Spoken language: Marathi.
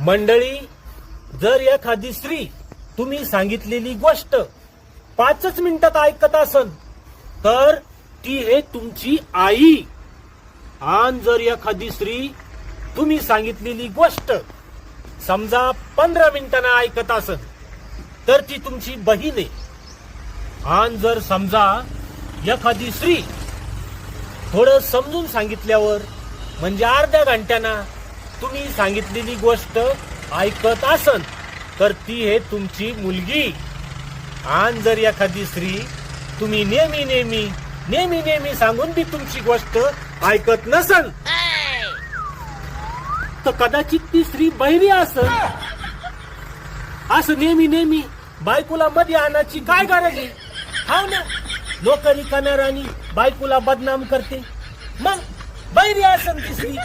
मंडळी, जर एखादी स्त्री तुम्ही सांगितलेली गोष्ट 5 मिनिटात ऐकत असन तर ती आहे तुमची आई. आणि जर एखादी स्त्री तुम्ही सांगितलेली गोष्ट समजा 15 मिनिटांना ऐकत असन तर ती तुमची बहीण आहे. आणि जर समजा एखादी स्त्री थोडं समजून सांगितल्यावर म्हणजे अर्ध्या घंट्याना तुम्ही सांगितलेली गोष्ट ऐकत असन तर ती आहे तुमची मुलगी. आणि जर एखादी स्त्री तुम्ही नेहमी सांगून बी तुमची गोष्ट ऐकत नसन तर कदाचित ती स्त्री बहिरी असन. असं नेहमी बायकोला मध्ये आणायची काय गरज आहे? हा ना, नोकरी करणाऱ्यानी बायकोला बदनाम करते, मग बहिरी असन ती स्त्री.